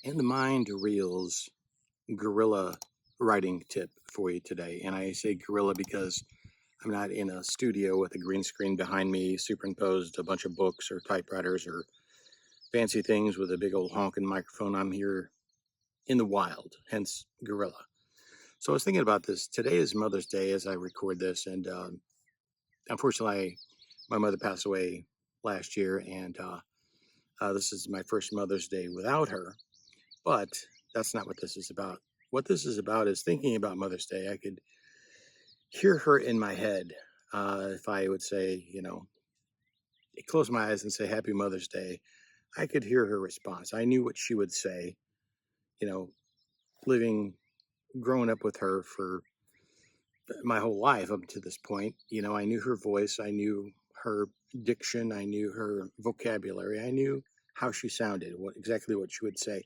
And the Mind Reels Guerrilla writing tip for you today. And I say guerrilla because I'm not in a studio with a green screen behind me, superimposed a bunch of books or typewriters or fancy things with a big old honking microphone. I'm here in the wild, hence guerrilla. So I was thinking about this. Today is Mother's Day as I record this. And unfortunately, my mother passed away last year. And this is my first Mother's Day without her. But that's not what this is about. What this is about is thinking about Mother's Day. I could hear her in my head if I would say, close my eyes and say Happy Mother's Day. I could hear her response. I knew what she would say, you know, growing up with her for my whole life up to this point. I knew her voice. I knew her diction. I knew her vocabulary. I knew how she sounded, exactly what she would say.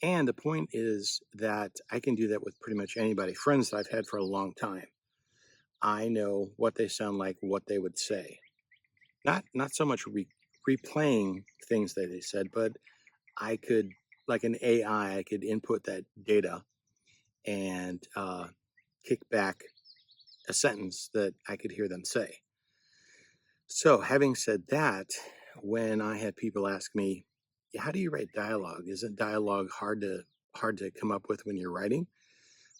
And the point is that I can do that with pretty much anybody, friends that I've had for a long time. I know what they sound like, what they would say. Not so much replaying things that they said, but I could, like an AI, I could input that data and kick back a sentence that I could hear them say. So, having said that, when I had people ask me, "How do you write dialogue? Isn't dialogue hard to come up with when you're writing?"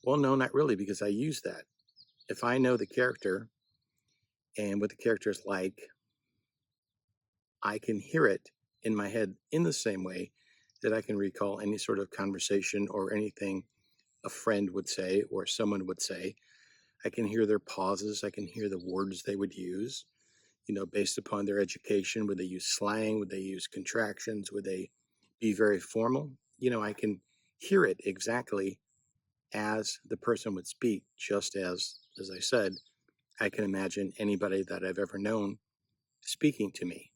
Well, no, not really, because I use that. If I know the character and what the character is like, I can hear it in my head in the same way that I can recall any sort of conversation or anything a friend would say or someone would say. I can hear their pauses. I can hear the words they would use, based upon their education. Would they use slang? Would they use contractions? Would they be very formal? I can hear it exactly as the person would speak, just as I said, I can imagine anybody that I've ever known speaking to me.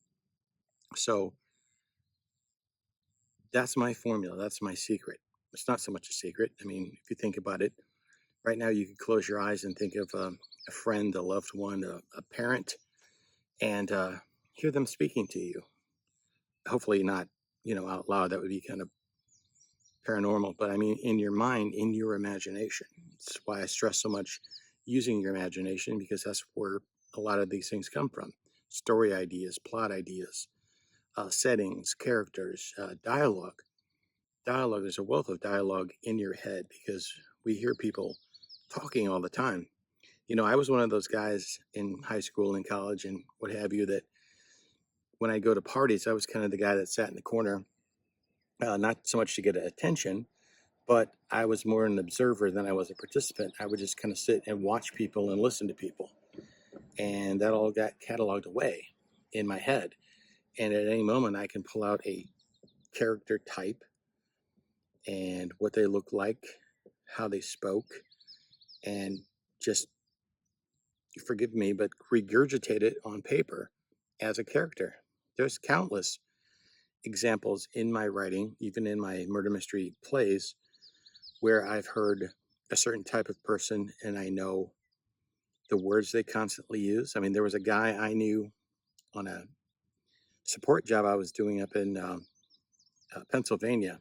So that's my formula. That's my secret. It's not so much a secret. I mean, if you think about it, right now you could close your eyes and think of a friend, a loved one, a parent, and hear them speaking to you. Hopefully not, out loud. That would be kind of paranormal. But I mean, in your mind, in your imagination. That's why I stress so much using your imagination, because that's where a lot of these things come from. Story ideas, plot ideas, settings, characters, dialogue. Dialogue, there's a wealth of dialogue in your head because we hear people talking all the time. I was one of those guys in high school and college and what have you that when I go to parties, I was kind of the guy that sat in the corner, not so much to get attention, but I was more an observer than I was a participant. I would just kind of sit and watch people and listen to people. And that all got cataloged away in my head. And at any moment, I can pull out a character type and what they look like, how they spoke, and just, forgive me, but regurgitate it on paper as a character. There's countless examples in my writing, even in my murder mystery plays, where I've heard a certain type of person and I know the words they constantly use. I mean, there was a guy I knew on a support job I was doing up in Pennsylvania,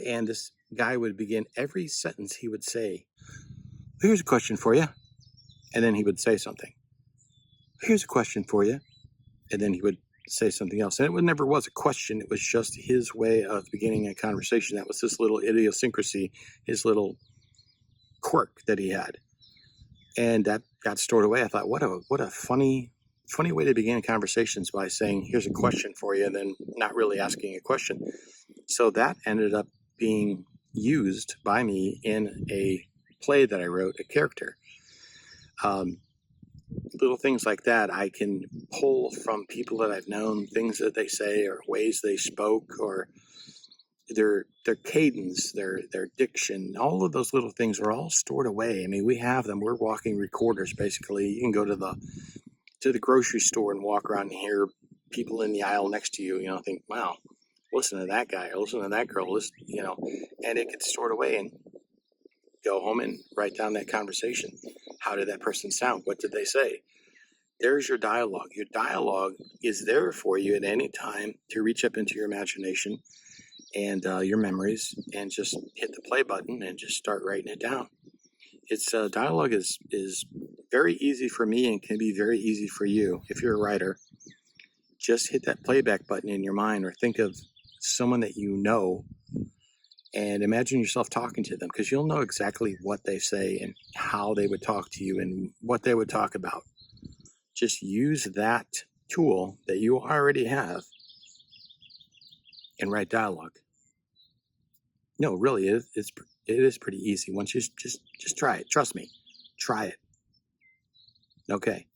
and this guy would begin every sentence he would say, "Here's a question for you," and then he would say something. "Here's a question for you," and then he would say something else. And it never was a question. It was just his way of beginning a conversation. That was his little idiosyncrasy, his little quirk that he had. And that got stored away. I thought, what a funny way to begin conversations by saying, "Here's a question for you," and then not really asking a question. So that ended up being used by me in a play that I wrote, a character. Little things like that I can pull from people that I've known, things that they say or ways they spoke or their cadence, their diction. All of those little things are all stored away. I mean, we have them. We're walking recorders, basically. You can go to the grocery store and walk around and hear people in the aisle next to you, think, wow, listen to that guy or listen to that girl, listen, and it gets stored away and go home and write down that conversation. How did that person sound? What did they say? There's your dialogue. Your dialogue is there for you at any time to reach up into your imagination and your memories, and just hit the play button and just start writing it down. It's dialogue is very easy for me and can be very easy for you if you're a writer. Just hit that playback button in your mind, or think of someone that you know and imagine yourself talking to them, because you'll know exactly what they say and how they would talk to you and what they would talk about. Just use that tool that you already have and write dialogue. No, really, it is pretty easy. Once you just try it. Trust me, try it. Okay.